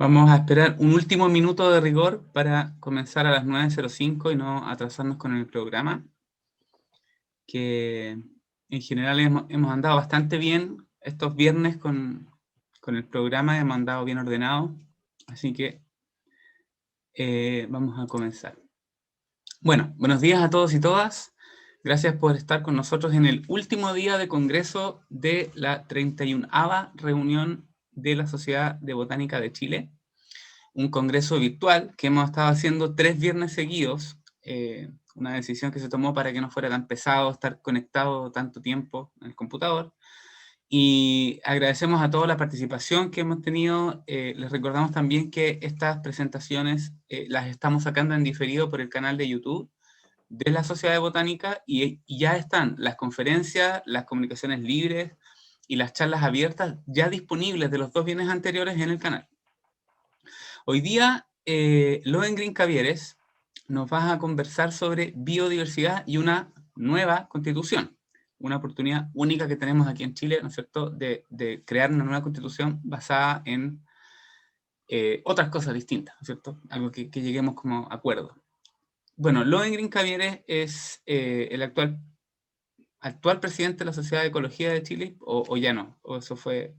Vamos a esperar un último minuto de rigor para comenzar a las 9:05 y no atrasarnos con el programa, que en general hemos andado bastante bien estos viernes con el programa, hemos andado bien ordenado, así que vamos a comenzar. Bueno, buenos días a todos y todas. Gracias por estar con nosotros en el último día de congreso de la 31ª reunión de la Sociedad de Botánica de Chile. Un congreso virtual que hemos estado haciendo 3 viernes seguidos, una decisión que se tomó para que no fuera tan pesado estar conectado tanto tiempo en el computador. Y agradecemos a toda la participación que hemos tenido. Les recordamos también que estas presentaciones las estamos sacando en diferido por el canal de YouTube de la Sociedad de Botánica y ya están las conferencias, las comunicaciones libres y las charlas abiertas ya disponibles de los 2 viernes anteriores en el canal. Hoy día, Lohengrin Cavieres nos va a conversar sobre biodiversidad y una nueva constitución. Una oportunidad única que tenemos aquí en Chile, ¿no es cierto?, de crear una nueva constitución basada en otras cosas distintas, ¿no es cierto? Algo que lleguemos como acuerdo. Bueno, Lohengrin Cavieres es el actual presidente de la Sociedad de Ecología de Chile, o ya no, o eso fue...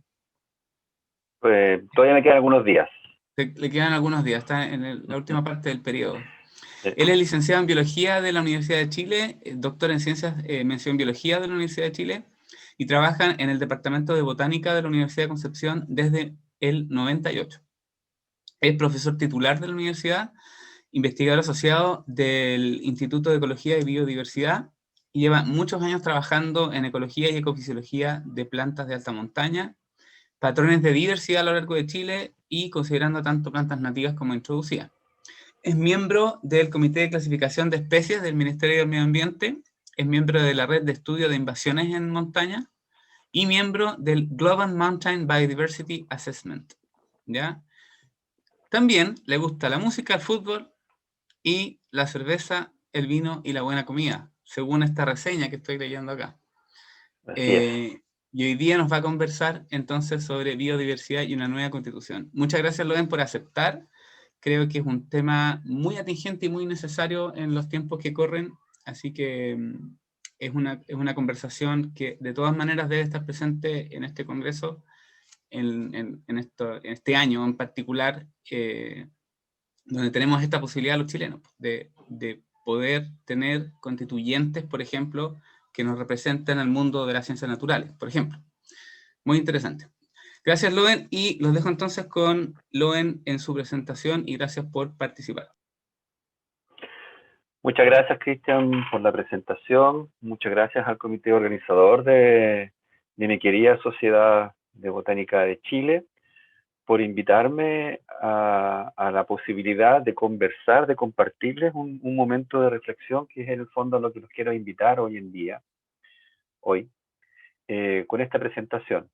Pues todavía me quedan algunos días. Le quedan algunos días, está en la última parte del periodo. Sí. Él es licenciado en Biología de la Universidad de Chile, doctor en Ciencias, mención Biología de la Universidad de Chile, y trabaja en el Departamento de Botánica de la Universidad de Concepción desde el 98. Es profesor titular de la universidad, investigador asociado del Instituto de Ecología y Biodiversidad, y lleva muchos años trabajando en ecología y ecofisiología de plantas de alta montaña, patrones de diversidad a lo largo de Chile y considerando tanto plantas nativas como introducidas. Es miembro del Comité de Clasificación de Especies del Ministerio del Medio Ambiente, es miembro de la Red de Estudio de Invasiones en Montaña y miembro del Global Mountain Biodiversity Assessment. ¿Ya? También le gusta la música, el fútbol y la cerveza, el vino y la buena comida, según esta reseña que estoy leyendo acá. Así es. Y hoy día nos va a conversar entonces sobre biodiversidad y una nueva constitución. Muchas gracias, Loen, por aceptar. Creo que es un tema muy atingente y muy necesario en los tiempos que corren, así que es una conversación que de todas maneras debe estar presente en este congreso, en este año en particular, donde tenemos esta posibilidad los chilenos de poder tener constituyentes, por ejemplo, que nos representen al mundo de las ciencias naturales, por ejemplo. Muy interesante. Gracias, Loen, y los dejo entonces con Loen en su presentación y gracias por participar. Muchas gracias, Cristian, por la presentación. Muchas gracias al comité organizador de mi querida Sociedad de Botánica de Chile por invitarme a la posibilidad de conversar, de compartirles un momento de reflexión, que es en el fondo a lo que los quiero invitar hoy en día, con esta presentación,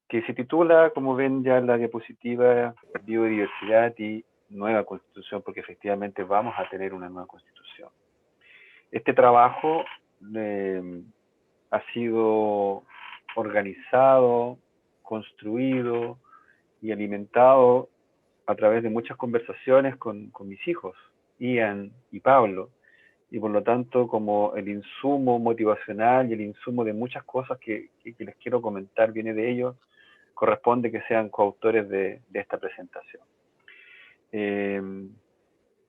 que se titula, como ven ya en la diapositiva, Biodiversidad y Nueva Constitución, porque efectivamente vamos a tener una nueva Constitución. Este trabajo ha sido organizado, construido y alimentado a través de muchas conversaciones con mis hijos, Ian y Pablo, y por lo tanto como el insumo motivacional y el insumo de muchas cosas que les quiero comentar viene de ellos, corresponde que sean coautores de esta presentación.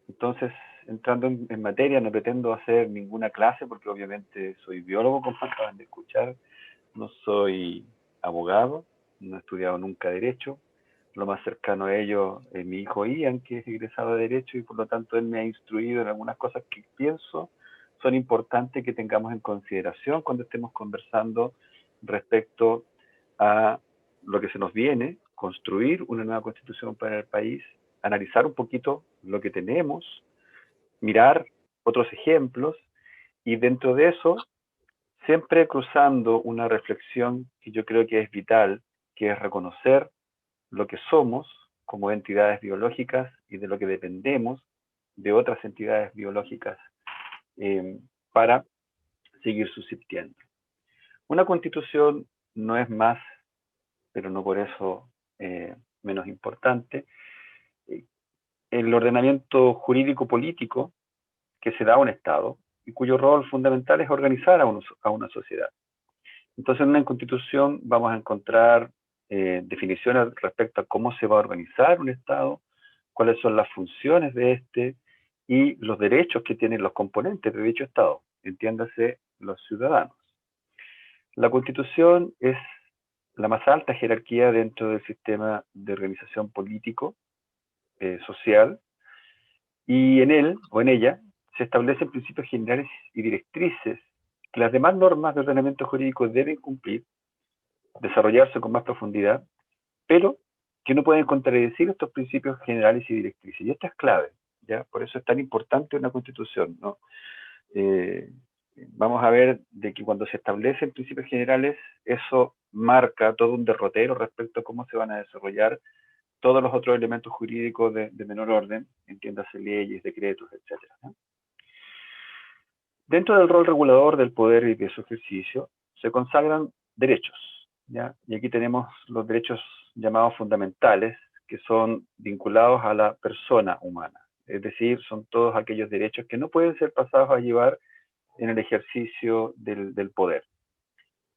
Entonces, entrando en materia, no pretendo hacer ninguna clase, porque obviamente soy biólogo, como acaban de escuchar, no soy abogado, no he estudiado nunca Derecho, lo más cercano a ello es mi hijo Ian, que es egresado de Derecho, y por lo tanto él me ha instruido en algunas cosas que pienso son importantes que tengamos en consideración cuando estemos conversando respecto a lo que se nos viene, construir una nueva constitución para el país, analizar un poquito lo que tenemos, mirar otros ejemplos, y dentro de eso, siempre cruzando una reflexión que yo creo que es vital, que es reconocer lo que somos como entidades biológicas y de lo que dependemos de otras entidades biológicas para seguir subsistiendo. Una constitución no es más, pero no por eso menos importante, el ordenamiento jurídico-político que se da a un Estado y cuyo rol fundamental es organizar a una sociedad. Entonces, en una constitución vamos a encontrar definiciones respecto a cómo se va a organizar un Estado, cuáles son las funciones de este y los derechos que tienen los componentes de dicho Estado, entiéndase los ciudadanos. La Constitución es la más alta jerarquía dentro del sistema de organización político, social, y en él o en ella se establecen principios generales y directrices que las demás normas de ordenamiento jurídico deben cumplir, desarrollarse con más profundidad, pero que no pueden contradecir estos principios generales y directrices. Y esto es clave, ¿ya? Por eso es tan importante una constitución, ¿no? Vamos a ver de que cuando se establecen principios generales, eso marca todo un derrotero respecto a cómo se van a desarrollar todos los otros elementos jurídicos de menor orden, entiéndase leyes, decretos, etcétera, ¿no? Dentro del rol regulador del poder y de su ejercicio, se consagran derechos, ¿ya? Y aquí tenemos los derechos llamados fundamentales, que son vinculados a la persona humana. Es decir, son todos aquellos derechos que no pueden ser pasados a llevar en el ejercicio del poder.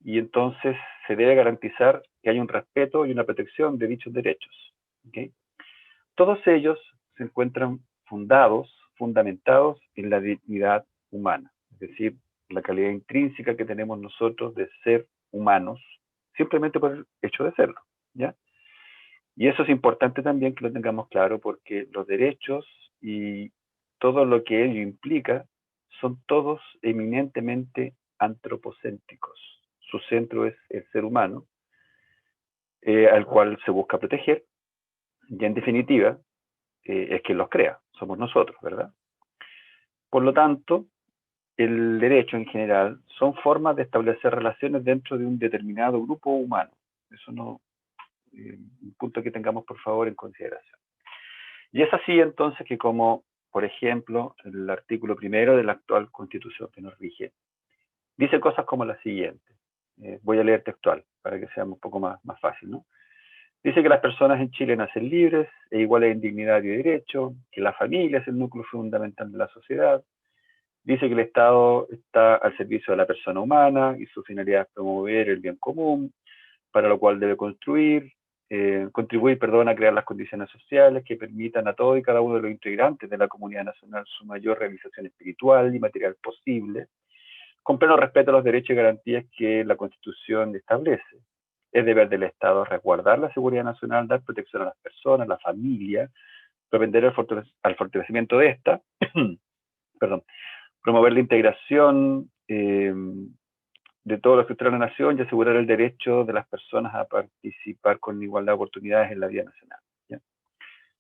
Y entonces se debe garantizar que hay un respeto y una protección de dichos derechos, ¿okay? Todos ellos se encuentran fundamentados en la dignidad humana, es decir, la calidad intrínseca que tenemos nosotros de ser humanos, simplemente por el hecho de serlo, ¿ya? Y eso es importante también que lo tengamos claro porque los derechos y todo lo que ello implica son todos eminentemente antropocéntricos. Su centro es el ser humano, al cual se busca proteger, y en definitiva, es quien los crea, somos nosotros, ¿verdad? Por lo tanto, el derecho en general son formas de establecer relaciones dentro de un determinado grupo humano. Eso no, un punto que tengamos por favor en consideración. Y es así entonces que como, por ejemplo, el artículo primero de la actual Constitución que nos rige, dice cosas como la siguiente. Voy a leer textual para que sea un poco más fácil, ¿no? Dice que las personas en Chile nacen libres e iguales en dignidad y derecho, que la familia es el núcleo fundamental de la sociedad. Dice que el Estado está al servicio de la persona humana y su finalidad es promover el bien común, para lo cual debe contribuir, a crear las condiciones sociales que permitan a todos y cada uno de los integrantes de la comunidad nacional su mayor realización espiritual y material posible, con pleno respeto a los derechos y garantías que la Constitución establece. Es deber del Estado resguardar la seguridad nacional, dar protección a las personas, a la familia, propender al fortalecimiento de esta, perdón, promover la integración de todos los sectores de la nación y asegurar el derecho de las personas a participar con igualdad de oportunidades en la vida nacional, ¿ya?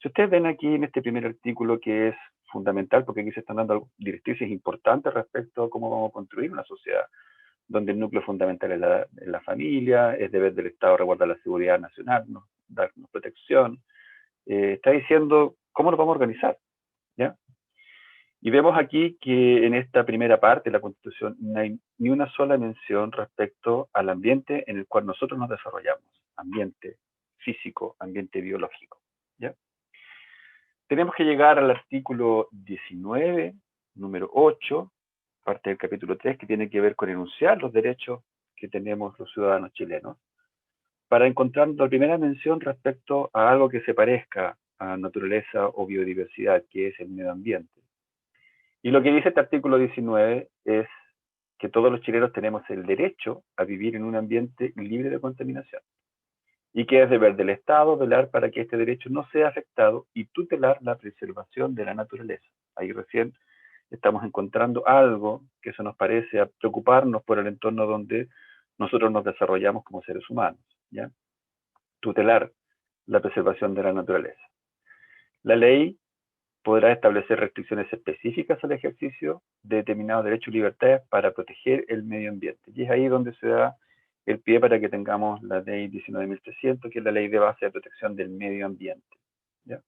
Si ustedes ven aquí en este primer artículo que es fundamental, porque aquí se están dando directrices importantes respecto a cómo vamos a construir una sociedad donde el núcleo fundamental es la familia, es deber del Estado resguardar la seguridad nacional, darnos protección, está diciendo cómo nos vamos a organizar, ¿ya? Y vemos aquí que en esta primera parte de la Constitución no hay ni una sola mención respecto al ambiente en el cual nosotros nos desarrollamos, ambiente físico, ambiente biológico, ¿ya? Tenemos que llegar al artículo 19, número 8, parte del capítulo 3, que tiene que ver con enunciar los derechos que tenemos los ciudadanos chilenos, para encontrar la primera mención respecto a algo que se parezca a naturaleza o biodiversidad, que es el medio ambiente. Y lo que dice este artículo 19 es que todos los chilenos tenemos el derecho a vivir en un ambiente libre de contaminación y que es deber del Estado velar para que este derecho no sea afectado y tutelar la preservación de la naturaleza. Ahí recién estamos encontrando algo que eso nos parece a preocuparnos por el entorno donde nosotros nos desarrollamos como seres humanos, ¿ya? Tutelar la preservación de la naturaleza. La ley podrá establecer restricciones específicas al ejercicio de determinados derechos y libertades para proteger el medio ambiente. Y es ahí donde se da el pie para que tengamos la ley 19.300, que es la ley de base de protección del medio ambiente, ¿ya?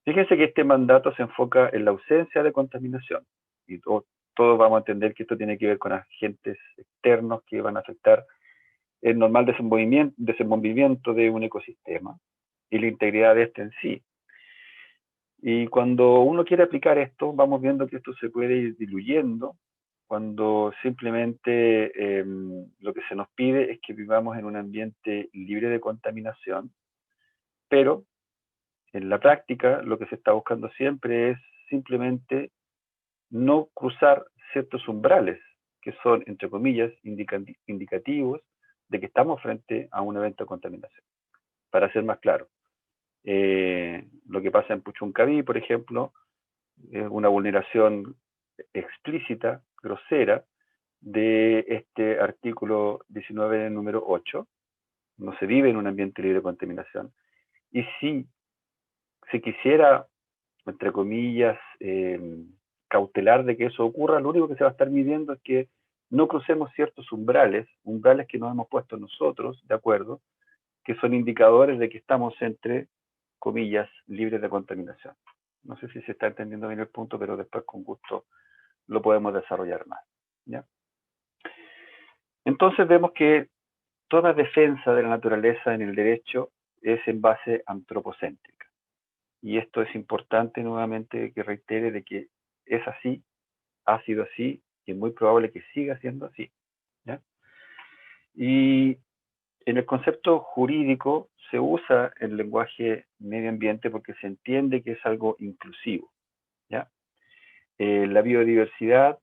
Fíjense que este mandato se enfoca en la ausencia de contaminación. Y todos vamos a entender que esto tiene que ver con agentes externos que van a afectar el normal desenvolvimiento de un ecosistema. y la integridad de este en sí. Y cuando uno quiere aplicar esto, vamos viendo que esto se puede ir diluyendo cuando simplemente lo que se nos pide es que vivamos en un ambiente libre de contaminación, pero en la práctica lo que se está buscando siempre es simplemente no cruzar ciertos umbrales que son, entre comillas, indicativos de que estamos frente a un evento de contaminación. Para ser más claro, lo que pasa en Puchuncaví, por ejemplo, es una vulneración explícita, grosera, de este artículo 19, número 8. No se vive en un ambiente libre de contaminación. Y si se quisiera, entre comillas, cautelar de que eso ocurra, lo único que se va a estar midiendo es que no crucemos ciertos umbrales que nos hemos puesto nosotros, de acuerdo, que son indicadores de que estamos entre comillas libres de contaminación. No sé si se está entendiendo bien el punto, pero después con gusto lo podemos desarrollar más, ¿ya? Entonces vemos que toda defensa de la naturaleza en el derecho es en base antropocéntrica. Y esto es importante nuevamente que reitere de que es así, ha sido así, y es muy probable que siga siendo así, ¿ya? Y en el concepto jurídico se usa el lenguaje medio ambiente porque se entiende que es algo inclusivo, ¿ya? La biodiversidad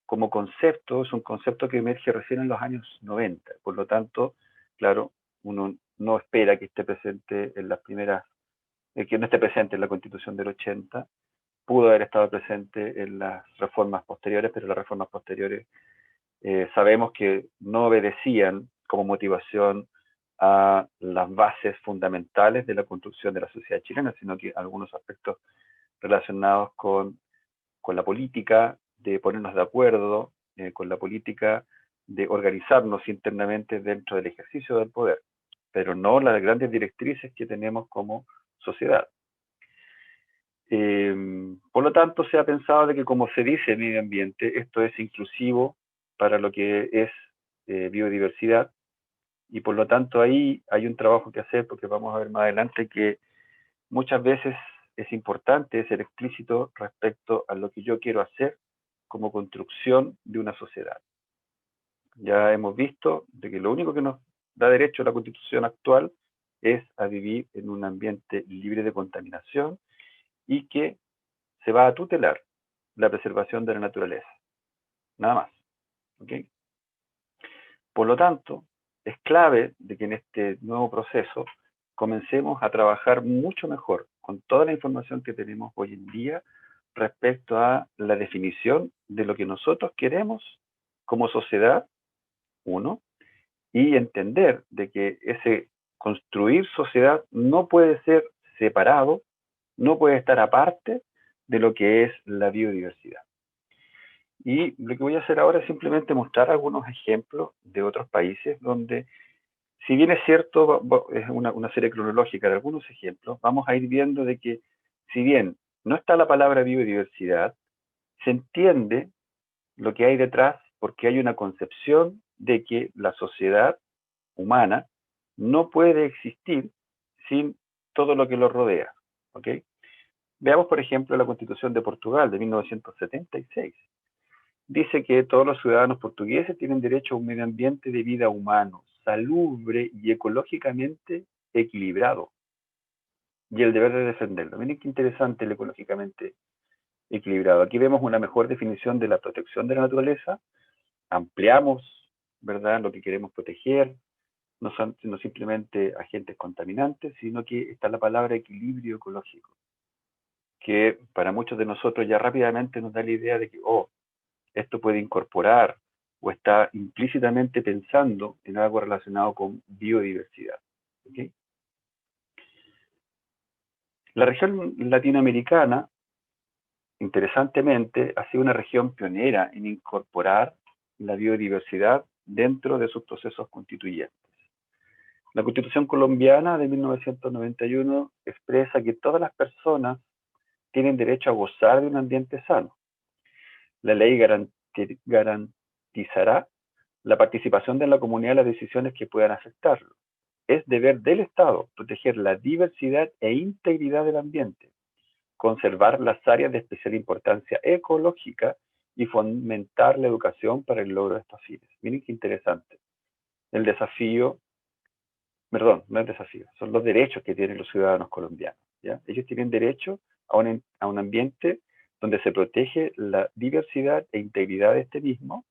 como concepto es un concepto que emerge recién en los años 90, por lo tanto, claro, uno no espera que esté presente en las primeras, que no esté presente en la Constitución del 80, pudo haber estado presente en las reformas posteriores, pero las reformas posteriores sabemos que no obedecían como motivación a las bases fundamentales de la construcción de la sociedad chilena, sino que algunos aspectos relacionados con la política de ponernos de acuerdo, con la política de organizarnos internamente dentro del ejercicio del poder, pero no las grandes directrices que tenemos como sociedad. Por lo tanto, se ha pensado de que, como se dice medio ambiente, esto es inclusivo para lo que es biodiversidad, y por lo tanto ahí hay un trabajo que hacer, porque vamos a ver más adelante que muchas veces es importante ser explícito respecto a lo que yo quiero hacer como construcción de una sociedad. Ya hemos visto de que lo único que nos da derecho a la Constitución actual es a vivir en un ambiente libre de contaminación y que se va a tutelar la preservación de la naturaleza. Nada más. ¿Okay? Por lo tanto, es clave de que en este nuevo proceso comencemos a trabajar mucho mejor con toda la información que tenemos hoy en día respecto a la definición de lo que nosotros queremos como sociedad, uno, y entender de que ese construir sociedad no puede ser separado, no puede estar aparte de lo que es la biodiversidad. Y lo que voy a hacer ahora es simplemente mostrar algunos ejemplos de otros países donde, si bien es cierto, es una serie cronológica de algunos ejemplos, vamos a ir viendo de que, si bien no está la palabra biodiversidad, se entiende lo que hay detrás porque hay una concepción de que la sociedad humana no puede existir sin todo lo que lo rodea. ¿Okay? Veamos, por ejemplo, la Constitución de Portugal de 1976. Dice que todos los ciudadanos portugueses tienen derecho a un medio ambiente de vida humano, salubre y ecológicamente equilibrado, y el deber de defenderlo. Miren qué interesante el ecológicamente equilibrado. Aquí vemos una mejor definición de la protección de la naturaleza, ampliamos, ¿verdad?, lo que queremos proteger, no son no simplemente agentes contaminantes, sino que está la palabra equilibrio ecológico, que para muchos de nosotros ya rápidamente nos da la idea de que, esto puede incorporar o está implícitamente pensando en algo relacionado con biodiversidad. ¿Okay? La región latinoamericana, interesantemente, ha sido una región pionera en incorporar la biodiversidad dentro de sus procesos constituyentes. La Constitución colombiana de 1991 expresa que todas las personas tienen derecho a gozar de un ambiente sano. La ley garantizará la participación de la comunidad en las decisiones que puedan afectarlo. es deber del Estado proteger la diversidad e integridad del ambiente, conservar las áreas de especial importancia ecológica y fomentar la educación para el logro de estos fines. Miren qué interesante. El desafío, perdón, no es desafío, son los derechos que tienen los ciudadanos colombianos, ¿ya? Ellos tienen derecho a un ambiente donde se protege la diversidad e integridad de este mismo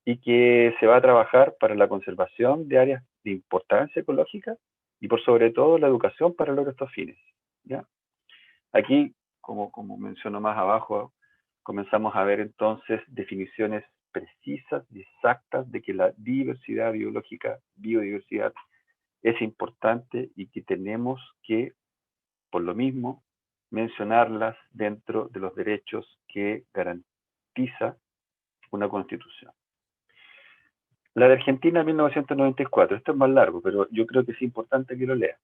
y que se va a trabajar para la conservación de áreas de importancia ecológica y por sobre todo la educación para lograr estos fines, ¿ya? Aquí, como menciono más abajo, comenzamos a ver entonces definiciones precisas y exactas de que la diversidad biológica, biodiversidad, es importante y que tenemos que, por lo mismo, mencionarlas dentro de los derechos que garantiza una constitución. La de Argentina, 1994. Esto es más largo, pero yo creo que es importante que lo lea.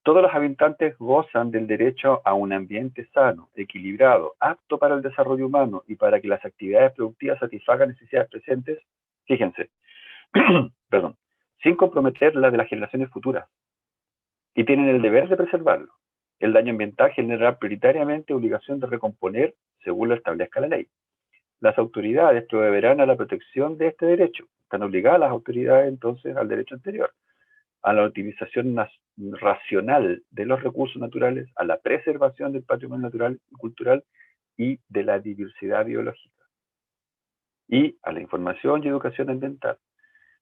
Todos los habitantes gozan del derecho a un ambiente sano, equilibrado, apto para el desarrollo humano y para que las actividades productivas satisfagan necesidades presentes, fíjense, perdón, sin comprometer las de las generaciones futuras, y tienen el deber de preservarlo. El daño ambiental generará prioritariamente obligación de recomponer según lo establezca la ley. Las autoridades proveerán a la protección de este derecho. Están obligadas las autoridades entonces al derecho anterior, a la utilización racional de los recursos naturales, a la preservación del patrimonio natural y cultural y de la diversidad biológica, y a la información y educación ambiental.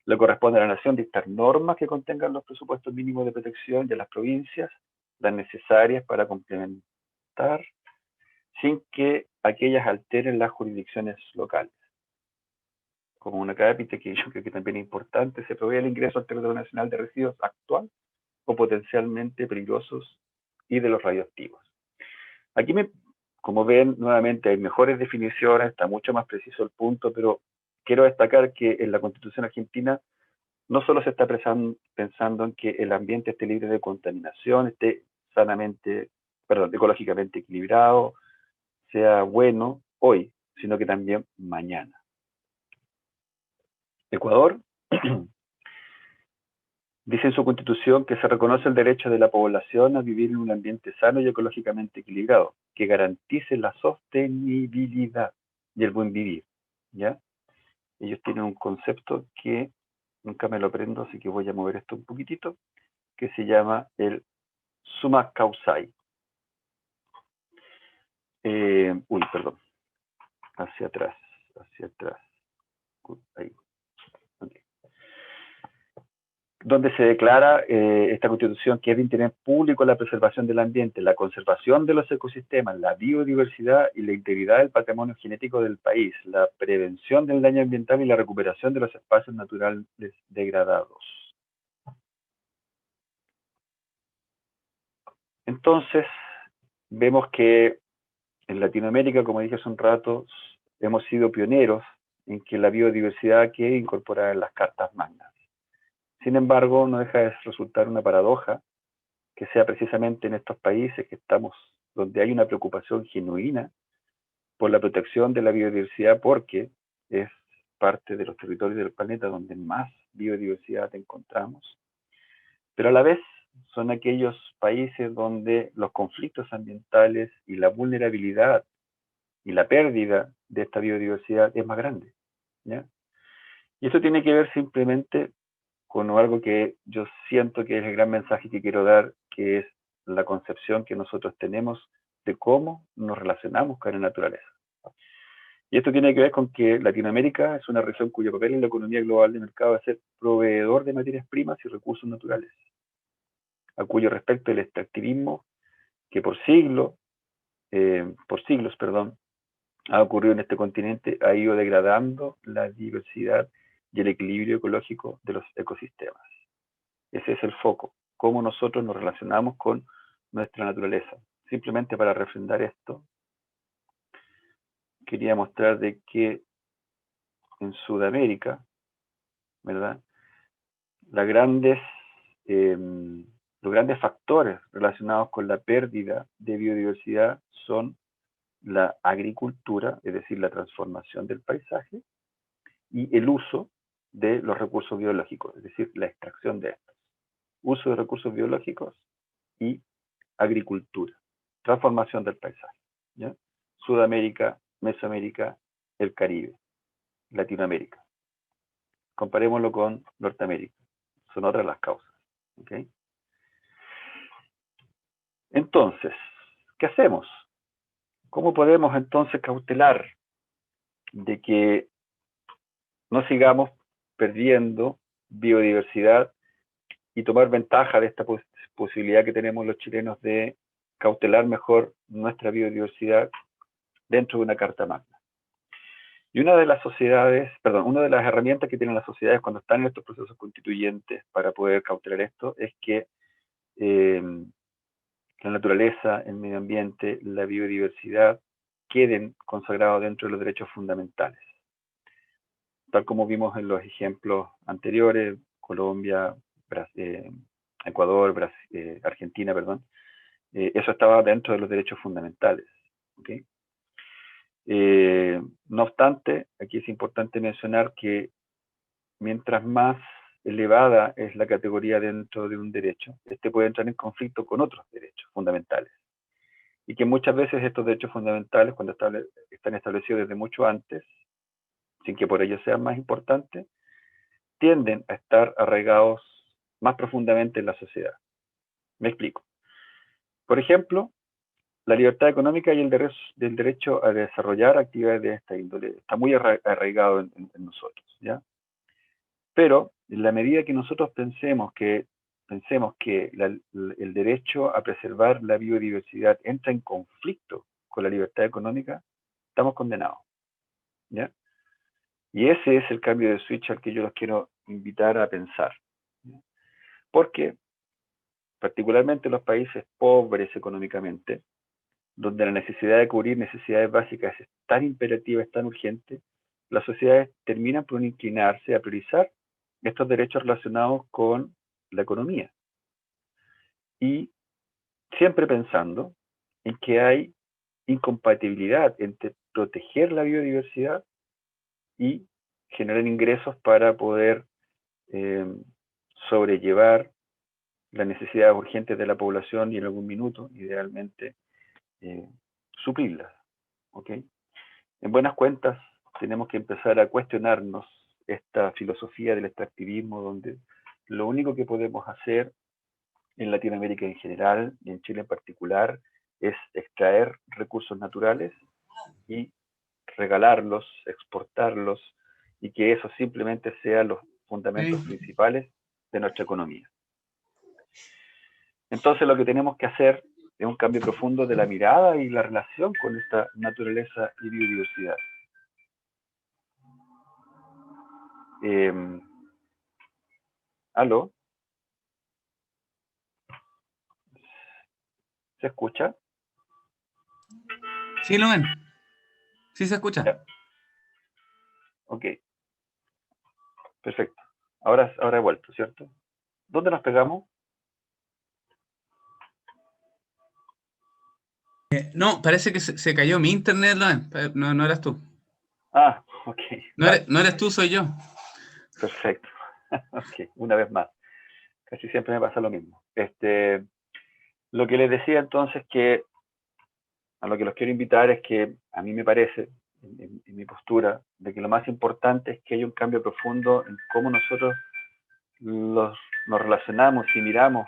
Le corresponde a la nación dictar normas que contengan los presupuestos mínimos de protección y a las provincias las necesarias para complementar sin que aquellas alteren las jurisdicciones locales. Como una cápita que yo creo que también es importante, se provee el ingreso al territorio nacional de residuos actual o potencialmente peligrosos y de los radioactivos. Aquí, como ven, nuevamente hay mejores definiciones, está mucho más preciso el punto, pero quiero destacar que en la Constitución argentina no solo se está pensando en que el ambiente esté libre de contaminación, esté ecológicamente equilibrado, sea bueno hoy, sino que también mañana. Ecuador dice en su constitución que se reconoce el derecho de la población a vivir en un ambiente sano y ecológicamente equilibrado, que garantice la sostenibilidad y el buen vivir, ¿ya? Ellos tienen un concepto que nunca me lo aprendo, así que voy a mover esto un poquitito, que se llama el summa causai. Perdón, hacia atrás, ahí. Okay. Donde se declara esta constitución que es de interés público la preservación del ambiente, la conservación de los ecosistemas, la biodiversidad y la integridad del patrimonio genético del país, la prevención del daño ambiental y la recuperación de los espacios naturales degradados. Entonces, vemos que en Latinoamérica, como dije hace un rato, hemos sido pioneros en que la biodiversidad quede incorporada en las cartas magnas. Sin embargo, no deja de resultar una paradoja que sea precisamente en estos países que estamos, donde hay una preocupación genuina por la protección de la biodiversidad, porque es parte de los territorios del planeta donde más biodiversidad encontramos, pero a la vez son aquellos países donde los conflictos ambientales y la vulnerabilidad y la pérdida de esta biodiversidad es más grande, ¿ya? Y eso tiene que ver simplemente con algo que yo siento que es el gran mensaje que quiero dar, que es la concepción que nosotros tenemos de cómo nos relacionamos con la naturaleza. Y esto tiene que ver con que Latinoamérica es una región cuyo papel en la economía global de mercado es ser proveedor de materias primas y recursos naturales, a cuyo respecto el extractivismo que por siglos, ha ocurrido en este continente ha ido degradando la diversidad y el equilibrio ecológico de los ecosistemas. Ese es el foco, cómo nosotros nos relacionamos con nuestra naturaleza. Simplemente para refrendar esto, quería mostrar de que en Sudamérica, ¿verdad? Los grandes factores relacionados con la pérdida de biodiversidad son la agricultura, es decir, la transformación del paisaje, y el uso de los recursos biológicos, es decir, la extracción de estos. uso de recursos biológicos y agricultura, transformación del paisaje. ¿Ya? Sudamérica, Mesoamérica, el Caribe, Latinoamérica. Comparémoslo con Norteamérica. Son otras las causas. ¿Okay? Entonces, ¿qué hacemos? ¿Cómo podemos entonces cautelar de que no sigamos perdiendo biodiversidad y tomar ventaja de esta posibilidad que tenemos los chilenos de cautelar mejor nuestra biodiversidad dentro de una Carta Magna? Y una de las herramientas que tienen las sociedades cuando están en estos procesos constituyentes para poder cautelar esto es que la naturaleza, el medio ambiente, la biodiversidad queden consagrados dentro de los derechos fundamentales. Tal como vimos en los ejemplos anteriores, Colombia, Ecuador, Argentina, perdón, eso estaba dentro de los derechos fundamentales. ¿Okay? No obstante, aquí es importante mencionar que mientras más elevada es la categoría dentro de un derecho, este puede entrar en conflicto con otros derechos fundamentales. Y que muchas veces estos derechos fundamentales, cuando están establecidos desde mucho antes, sin que por ello sean más importantes, tienden a estar arraigados más profundamente en la sociedad. Me explico. Por ejemplo, la libertad económica y el derecho a desarrollar actividades de esta índole está muy arraigado en nosotros, ¿ya? Pero en la medida que nosotros pensemos que el derecho a preservar la biodiversidad entra en conflicto con la libertad económica, estamos condenados, ¿ya? Y ese es el cambio de switch al que yo los quiero invitar a pensar, ¿ya? Porque particularmente en los países pobres económicamente, donde la necesidad de cubrir necesidades básicas es tan imperativa, es tan urgente, las sociedades terminan por inclinarse a priorizar estos derechos relacionados con la economía. Y siempre pensando en que hay incompatibilidad entre proteger la biodiversidad y generar ingresos para poder sobrellevar las necesidades urgentes de la población y en algún minuto, idealmente, suplirlas. ¿Okay? En buenas cuentas, tenemos que empezar a cuestionarnos esta filosofía del extractivismo, donde lo único que podemos hacer en Latinoamérica en general y en Chile en particular es extraer recursos naturales y regalarlos, exportarlos, y que eso simplemente sean los fundamentos principales de nuestra economía. Entonces lo que tenemos que hacer es un cambio profundo de la mirada y la relación con esta naturaleza y biodiversidad. ¿Aló? ¿Se escucha? Sí, lo ven. Sí se escucha. Ya. Ok. Perfecto. Ahora he vuelto, ¿cierto? ¿Dónde nos pegamos? No, parece que se cayó mi internet, Loen. No eras tú. Ah, ok. No eres tú, soy yo. Perfecto. Ok, una vez más. Casi siempre me pasa lo mismo. Lo que les decía entonces que a lo que los quiero invitar es que a mí me parece, en mi postura, de que lo más importante es que haya un cambio profundo en cómo nosotros nos relacionamos y miramos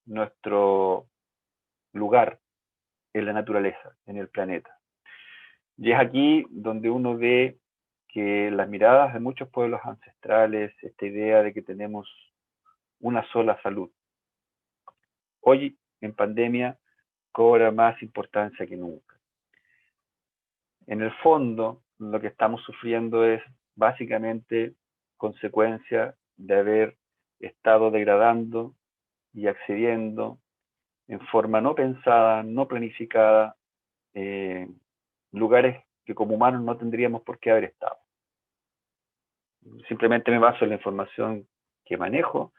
nuestro lugar en la naturaleza, en el planeta. Y es aquí donde uno ve que las miradas de muchos pueblos ancestrales, esta idea de que tenemos una sola salud, hoy en pandemia cobra más importancia que nunca. En el fondo, lo que estamos sufriendo es básicamente consecuencia de haber estado degradando y accediendo en forma no pensada, no planificada, lugares que como humanos no tendríamos por qué haber estado. Simplemente me baso en la información que manejo,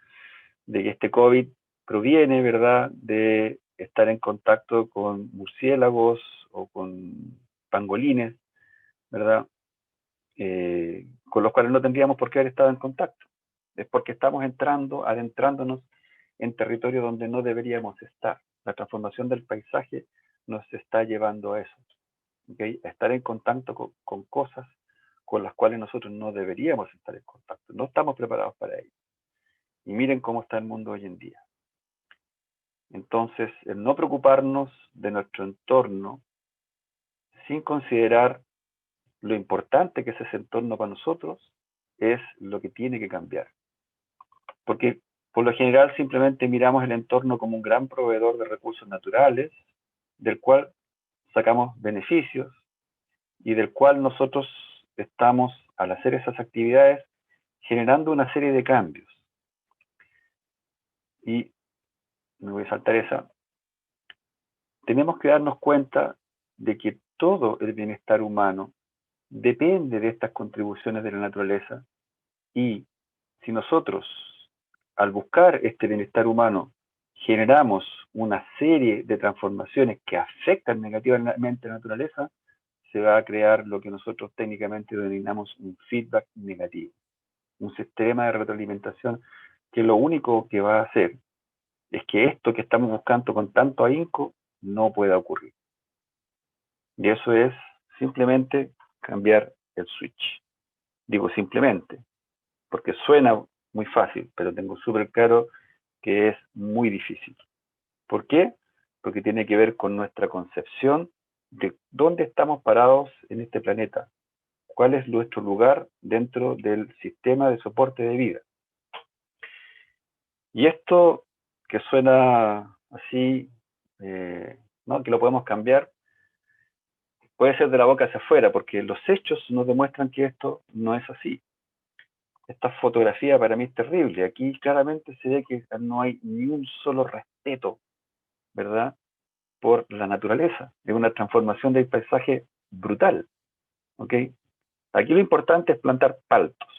de que este COVID proviene, ¿verdad?, de estar en contacto con murciélagos o con pangolines, ¿verdad?, con los cuales no tendríamos por qué haber estado en contacto. es porque estamos adentrándonos en territorio donde no deberíamos estar. La transformación del paisaje nos está llevando a eso, ¿okay? A estar en contacto con cosas con las cuales nosotros no deberíamos estar en contacto. No estamos preparados para ello. Y miren cómo está el mundo hoy en día. Entonces, el no preocuparnos de nuestro entorno sin considerar lo importante que es ese entorno para nosotros es lo que tiene que cambiar. Porque por lo general simplemente miramos el entorno como un gran proveedor de recursos naturales, del cual sacamos beneficios y del cual nosotros estamos, al hacer esas actividades, generando una serie de cambios. Y me voy a saltar esa. Tenemos que darnos cuenta de que todo el bienestar humano depende de estas contribuciones de la naturaleza y si nosotros, al buscar este bienestar humano, generamos una serie de transformaciones que afectan negativamente a la naturaleza, se va a crear lo que nosotros técnicamente denominamos un feedback negativo, un sistema de retroalimentación que lo único que va a hacer es que esto que estamos buscando con tanto ahínco no pueda ocurrir. Y eso es simplemente cambiar el switch. Digo simplemente, porque suena muy fácil, pero tengo súper claro que es muy difícil. ¿Por qué? Porque tiene que ver con nuestra concepción de dónde estamos parados en este planeta, cuál es nuestro lugar dentro del sistema de soporte de vida. Y esto que suena así, ¿no? Que lo podemos cambiar, puede ser de la boca hacia afuera, porque los hechos nos demuestran que esto no es así. Esta fotografía para mí es terrible. Aquí claramente se ve que no hay ni un solo respeto, ¿verdad?, por la naturaleza. Es una transformación del paisaje brutal, ¿ok? Aquí lo importante es plantar paltos,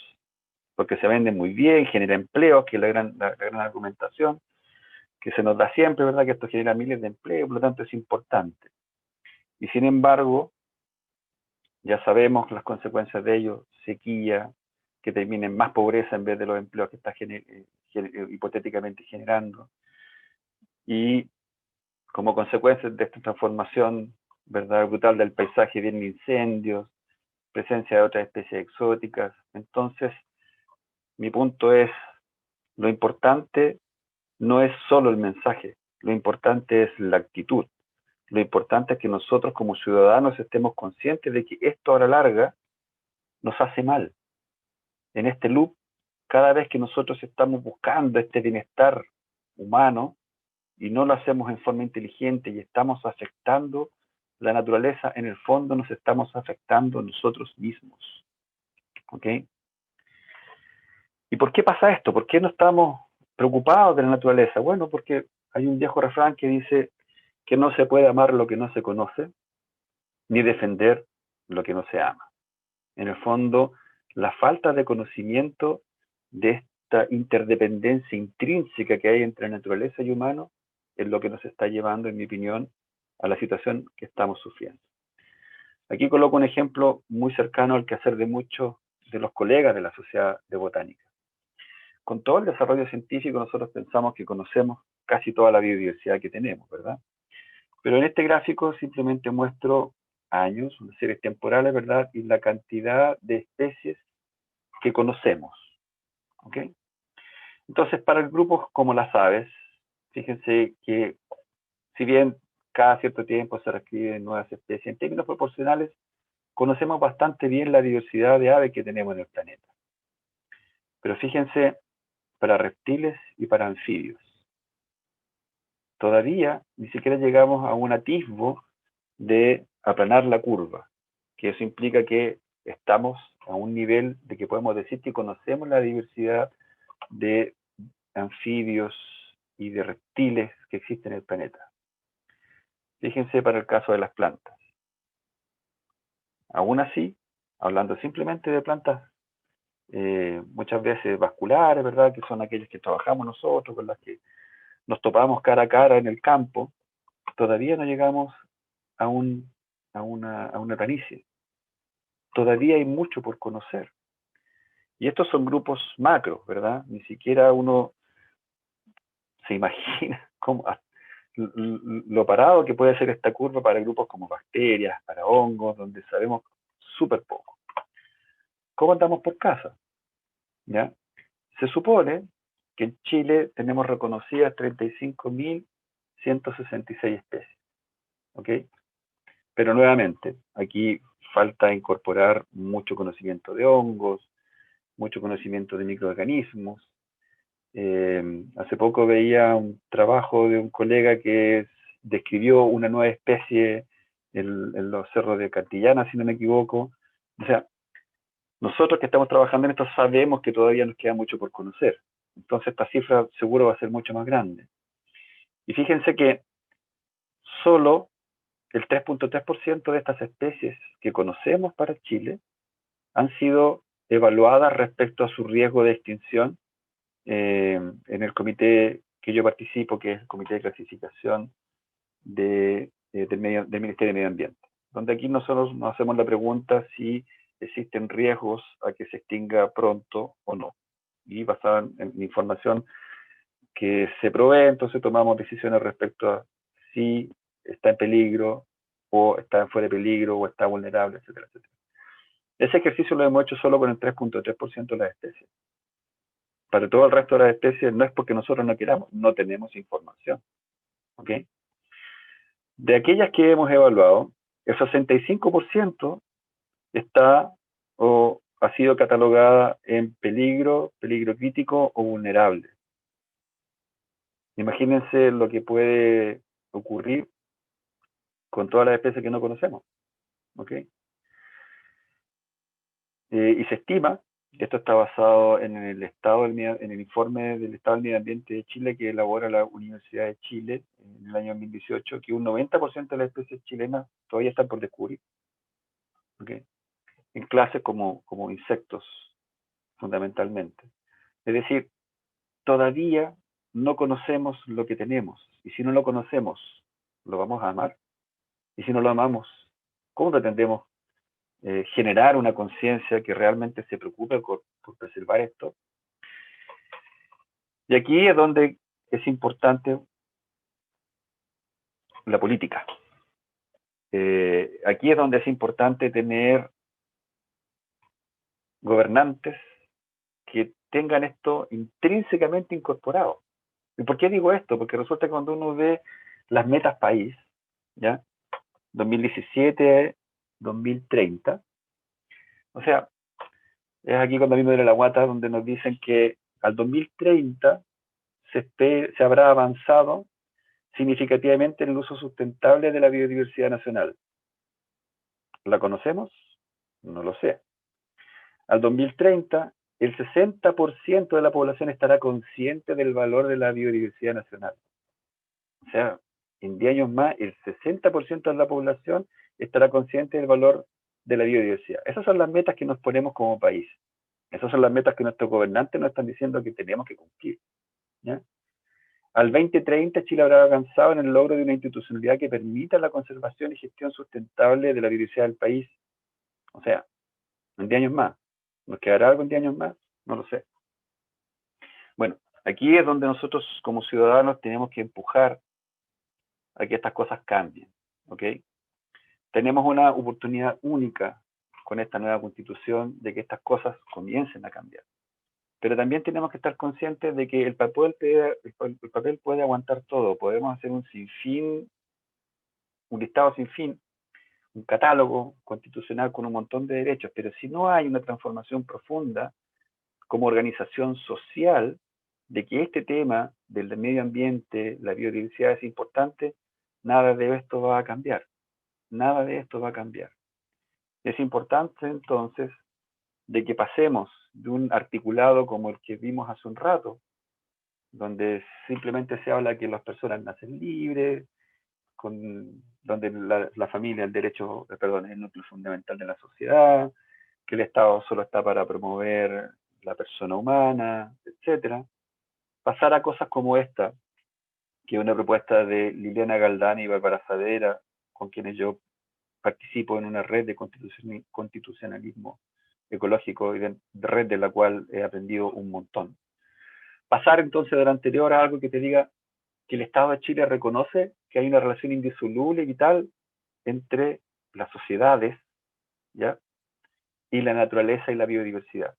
porque se venden muy bien, genera empleos, que es la gran argumentación, que se nos da siempre, ¿verdad?, que esto genera miles de empleos, por lo tanto es importante. Y sin embargo, ya sabemos las consecuencias de ello, sequía, que termine en más pobreza en vez de los empleos que está hipotéticamente generando. Y como consecuencia de esta transformación, ¿verdad?, brutal del paisaje, vienen incendios, presencia de otras especies exóticas. Entonces, mi punto es, lo importante no es solo el mensaje, lo importante es la actitud. Lo importante es que nosotros como ciudadanos estemos conscientes de que esto a la larga nos hace mal. En este loop, cada vez que nosotros estamos buscando este bienestar humano y no lo hacemos en forma inteligente y estamos afectando la naturaleza, en el fondo nos estamos afectando nosotros mismos. ¿Ok? ¿Y por qué pasa esto? ¿Por qué no estamos preocupados de la naturaleza? Bueno, porque hay un viejo refrán que dice que no se puede amar lo que no se conoce, ni defender lo que no se ama. En el fondo, la falta de conocimiento de esta interdependencia intrínseca que hay entre naturaleza y humano es lo que nos está llevando, en mi opinión, a la situación que estamos sufriendo. Aquí coloco un ejemplo muy cercano al quehacer de muchos de los colegas de la Sociedad de Botánica. Con todo el desarrollo científico, nosotros pensamos que conocemos casi toda la biodiversidad que tenemos, ¿verdad? Pero en este gráfico simplemente muestro años, unas series temporales, ¿verdad?, y la cantidad de especies que conocemos, ¿ok? Entonces, para el grupo como las aves, fíjense que si bien cada cierto tiempo se reescriben nuevas especies, en términos proporcionales, conocemos bastante bien la diversidad de aves que tenemos en el planeta. Pero fíjense, para reptiles y para anfibios, todavía ni siquiera llegamos a un atisbo de aplanar la curva, que eso implica que estamos a un nivel de que podemos decir que conocemos la diversidad de anfibios y de reptiles que existen en el planeta. Fíjense para el caso de las plantas. Aún así, hablando simplemente de plantas muchas veces vasculares, ¿verdad?, que son aquellas que trabajamos nosotros, con las que nos topamos cara a cara en el campo, todavía no llegamos a una planicie. Todavía hay mucho por conocer. Y estos son grupos macros, ¿verdad? Ni siquiera uno se imagina cómo, lo parado que puede ser esta curva para grupos como bacterias, para hongos, donde sabemos súper poco. ¿Cómo andamos por casa? ¿Ya? Se supone que en Chile tenemos reconocidas 35.166 especies. ¿Ok? Pero nuevamente, aquí falta incorporar mucho conocimiento de hongos, mucho conocimiento de microorganismos. Hace poco veía un trabajo de un colega que describió una nueva especie en los cerros de Cantillana, si no me equivoco. O sea, nosotros que estamos trabajando en esto sabemos que todavía nos queda mucho por conocer. Entonces esta cifra seguro va a ser mucho más grande. Y fíjense que solo el 3.3% de estas especies que conocemos para Chile han sido evaluadas respecto a su riesgo de extinción en el comité que yo participo, que es el Comité de Clasificación del Ministerio de Medio Ambiente, donde aquí nosotros nos hacemos la pregunta si existen riesgos a que se extinga pronto o no. Y basada en información que se provee, entonces tomamos decisiones respecto a si está en peligro, o está fuera de peligro, o está vulnerable, etcétera, etcétera. Ese ejercicio lo hemos hecho solo con el 3.3% de las especies. Para todo el resto de las especies no es porque nosotros no queramos, no tenemos información. ¿Ok? De aquellas que hemos evaluado, el 65% está o ha sido catalogada en peligro, peligro crítico o vulnerable. Imagínense lo que puede ocurrir con todas las especies que no conocemos. ¿Ok? Y se estima, esto está basado en el informe del Estado del Medio Ambiente de Chile que elabora la Universidad de Chile en el año 2018, que un 90% de las especies chilenas todavía están por descubrir. ¿Okay? En clases como insectos, fundamentalmente. Es decir, todavía no conocemos lo que tenemos. Y si no lo conocemos, ¿lo vamos a amar? Y si no lo amamos, ¿cómo pretendemos generar una conciencia que realmente se preocupe por preservar esto? Y aquí es donde es importante la política. Aquí es donde es importante tener gobernantes que tengan esto intrínsecamente incorporado. ¿Y por qué digo esto? Porque resulta que cuando uno ve las metas país, ¿ya? 2017, 2030, o sea, es aquí cuando a mí me duele la guata, donde nos dicen que al 2030 se habrá avanzado significativamente en el uso sustentable de la biodiversidad nacional. ¿La conocemos? No lo sé. Al 2030, el 60% de la población estará consciente del valor de la biodiversidad nacional. O sea, en 10 años más, el 60% de la población estará consciente del valor de la biodiversidad. Esas son las metas que nos ponemos como país. Esas son las metas que nuestros gobernantes nos están diciendo que tenemos que cumplir. ¿Ya? Al 2030, Chile habrá avanzado en el logro de una institucionalidad que permita la conservación y gestión sustentable de la biodiversidad del país. O sea, en 10 años más. ¿Nos quedará algo en 10 años más? No lo sé. Bueno, aquí es donde nosotros como ciudadanos tenemos que empujar a que estas cosas cambien. ¿Ok? Tenemos una oportunidad única con esta nueva constitución de que estas cosas comiencen a cambiar. Pero también tenemos que estar conscientes de que el papel puede aguantar todo. Podemos hacer un sinfín, un listado sin fin, un catálogo constitucional con un montón de derechos, pero si no hay una transformación profunda como organización social de que este tema del medio ambiente, la biodiversidad es importante, nada de esto va a cambiar. Nada de esto va a cambiar. Es importante entonces de que pasemos de un articulado como el que vimos hace un rato, donde simplemente se habla que las personas nacen libres, donde la familia, el derecho, perdón, es el núcleo fundamental de la sociedad, que el Estado solo está para promover la persona humana, etcétera. Pasar a cosas como esta, que es una propuesta de Liliana Galdani y Bárbara Saavedra, con quienes yo participo en una red de constitucionalismo ecológico y de red de la cual he aprendido un montón. Pasar entonces de lo anterior a algo que te diga que el Estado de Chile reconoce que hay una relación indisoluble y vital entre las sociedades, ¿ya?, y la naturaleza y la biodiversidad.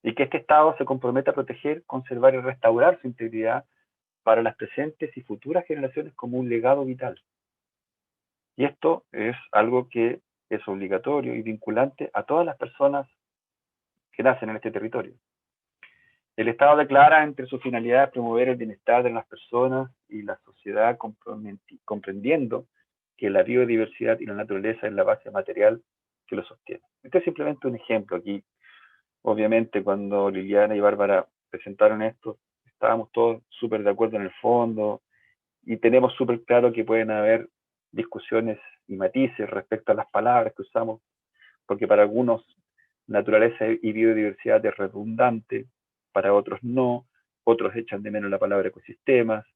Y que este Estado se compromete a proteger, conservar y restaurar su integridad para las presentes y futuras generaciones como un legado vital. Y esto es algo que es obligatorio y vinculante a todas las personas que nacen en este territorio. El Estado declara entre sus finalidades promover el bienestar de las personas y la sociedad, comprendiendo que la biodiversidad y la naturaleza es la base material que lo sostiene. Este es simplemente un ejemplo. Aquí, obviamente, cuando Liliana y Bárbara presentaron esto, estábamos todos súper de acuerdo en el fondo y tenemos súper claro que pueden haber discusiones y matices respecto a las palabras que usamos, porque para algunos naturaleza y biodiversidad es redundante, para otros no, otros echan de menos la palabra ecosistemas,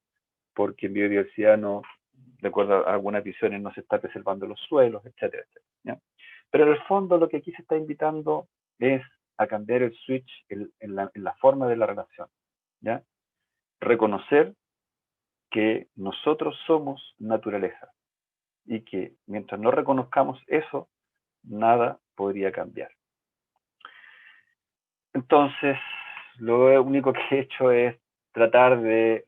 porque en biodiversidad no, de acuerdo a algunas visiones, no se está preservando los suelos, etcétera, etcétera, ¿ya? Pero en el fondo lo que aquí se está invitando es a cambiar el switch en la forma de la relación, ¿ya? Reconocer que nosotros somos naturaleza y que mientras no reconozcamos eso, nada podría cambiar. Entonces, lo único que he hecho es tratar de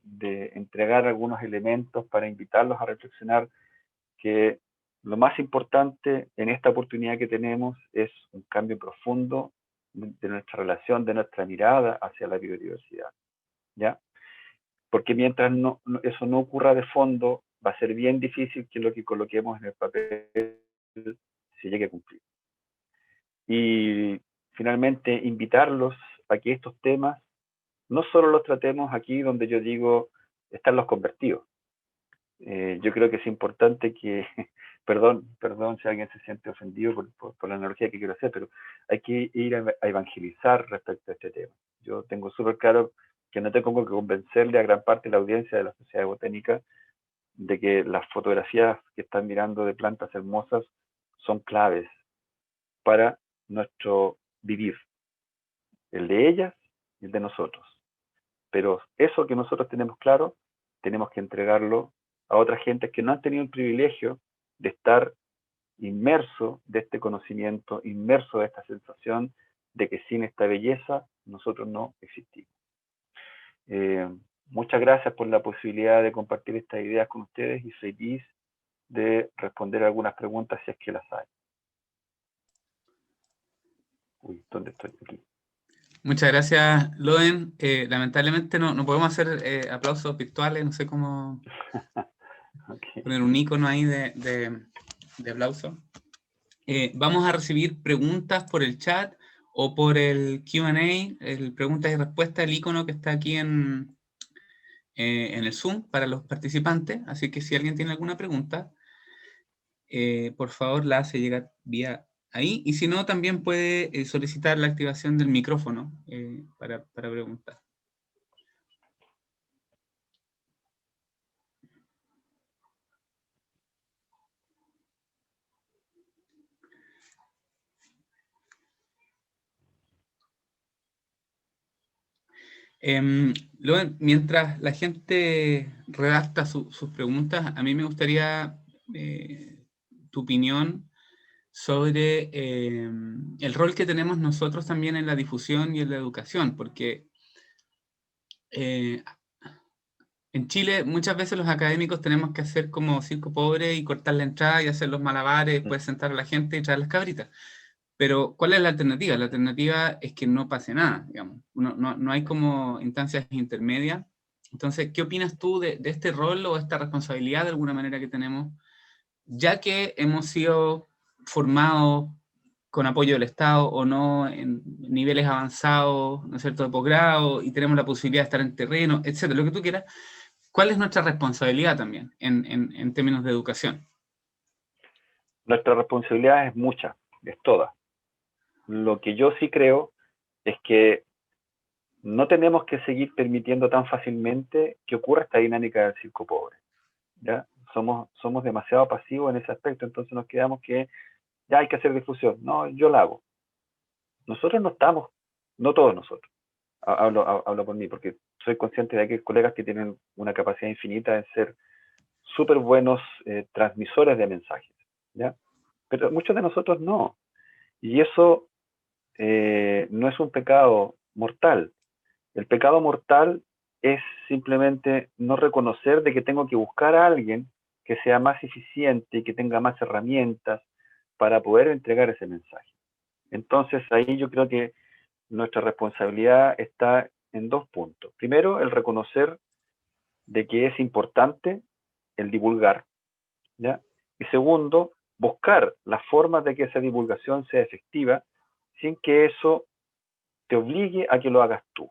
entregar algunos elementos para invitarlos a reflexionar que lo más importante en esta oportunidad que tenemos es un cambio profundo de nuestra relación, de nuestra mirada hacia la biodiversidad, ¿ya? Porque mientras eso no ocurra de fondo, va a ser bien difícil que lo que coloquemos en el papel se llegue a cumplir. Y finalmente invitarlos a que estos temas no solo los tratemos aquí donde yo digo están los convertidos. Yo creo que es importante que, perdón si alguien se siente ofendido por la analogía que quiero hacer, pero hay que ir a evangelizar respecto a este tema. Yo tengo súper claro que no tengo que convencerle a gran parte de la audiencia de la Sociedad Botánica de que las fotografías que están mirando de plantas hermosas son claves para nuestro vivir, el de ellas y el de nosotros. Pero eso que nosotros tenemos claro, tenemos que entregarlo a otras gentes que no han tenido el privilegio de estar inmerso de este conocimiento, inmerso de esta sensación de que sin esta belleza nosotros no existimos. Muchas gracias por la posibilidad de compartir estas ideas con ustedes y feliz de responder algunas preguntas si es que las hay. Uy, ¿dónde estoy? Aquí. Muchas gracias, Loen. Lamentablemente no podemos hacer aplausos virtuales, no sé cómo Okay. poner un icono ahí de aplauso. Vamos a recibir preguntas por el chat o por el Q&A, el preguntas y respuestas, el icono que está aquí en el Zoom para los participantes. Así que si alguien tiene alguna pregunta, por favor la hace llegar vía ahí. Y si no, también puede solicitar la activación del micrófono para preguntar. Mientras la gente redacta sus preguntas, a mí me gustaría tu opinión sobre el rol que tenemos nosotros también en la difusión y en la educación, porque en Chile muchas veces los académicos tenemos que hacer como circo pobre y cortar la entrada y hacer los malabares, después sentar a la gente y traer las cabritas. Pero, ¿cuál es la alternativa? La alternativa es que no pase nada, digamos. No hay como instancias intermedias. Entonces, ¿qué opinas tú de este rol o esta responsabilidad de alguna manera que tenemos, ya que hemos sido formados con apoyo del Estado o no en niveles avanzados, ¿no es cierto?, de posgrado, y tenemos la posibilidad de estar en terreno, etcétera, lo que tú quieras? ¿Cuál es nuestra responsabilidad también en términos de educación? Nuestra responsabilidad es mucha, es toda. Lo que yo sí creo es que no tenemos que seguir permitiendo tan fácilmente que ocurra esta dinámica del circo pobre, ¿ya? Somos demasiado pasivos en ese aspecto, entonces nos quedamos que ya hay que hacer difusión. No, yo la hago. nosotros no estamos, no todos nosotros, hablo por mí, porque soy consciente de que hay colegas que tienen una capacidad infinita de ser súper buenos transmisores de mensajes, ¿ya? Pero muchos de nosotros no. Y eso no es un pecado mortal. El pecado mortal es simplemente no reconocer de que tengo que buscar a alguien que sea más eficiente y que tenga más herramientas para poder entregar ese mensaje. Entonces ahí yo creo que nuestra responsabilidad está en dos puntos. Primero, el reconocer de que es importante el divulgar, ¿ya? Y segundo, buscar las formas de que esa divulgación sea efectiva sin que eso te obligue a que lo hagas tú.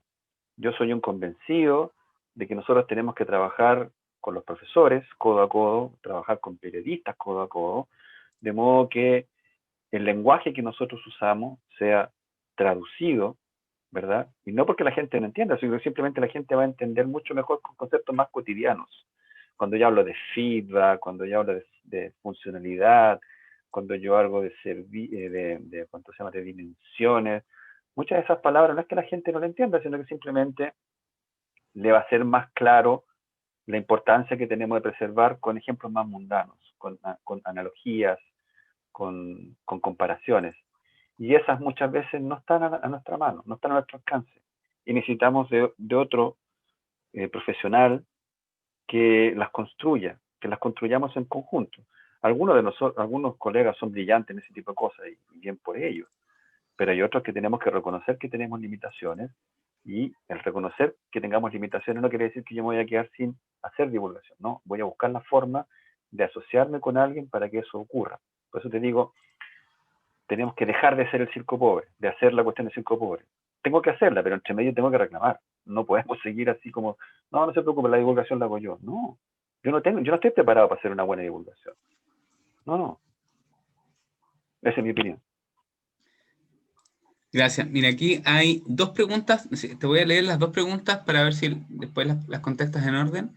Yo soy un convencido de que nosotros tenemos que trabajar con los profesores codo a codo, trabajar con periodistas codo a codo, de modo que el lenguaje que nosotros usamos sea traducido, ¿verdad? Y no porque la gente no entienda, sino que simplemente la gente va a entender mucho mejor con conceptos más cotidianos. Cuando yo hablo de feedback, cuando yo hablo de funcionalidad, cuando yo hablo ¿cuánto se llama? De dimensiones, muchas de esas palabras no es que la gente no la entienda, sino que simplemente le va a ser más claro la importancia que tenemos de preservar con ejemplos más mundanos, con analogías, con comparaciones. Y esas muchas veces no están a nuestra mano, no están a nuestro alcance. Y necesitamos de otro profesional que las construya, que las construyamos en conjunto. Algunos de nosotros, algunos colegas son brillantes en ese tipo de cosas y bien por ello, pero hay otros que tenemos que reconocer que tenemos limitaciones y el reconocer que tengamos limitaciones no quiere decir que yo me voy a quedar sin hacer divulgación, no, voy a buscar la forma de asociarme con alguien para que eso ocurra. Por eso te digo, tenemos que dejar de ser el circo pobre, de hacer la cuestión del circo pobre. Tengo que hacerla, pero entre medio tengo que reclamar. No podemos seguir así como, no, no se preocupe, la divulgación la hago yo. No, yo no estoy preparado para hacer una buena divulgación. No, no, esa es mi opinión. Gracias. Mira, aquí hay dos preguntas. Sí, te voy a leer las dos preguntas para ver si después las contestas en orden.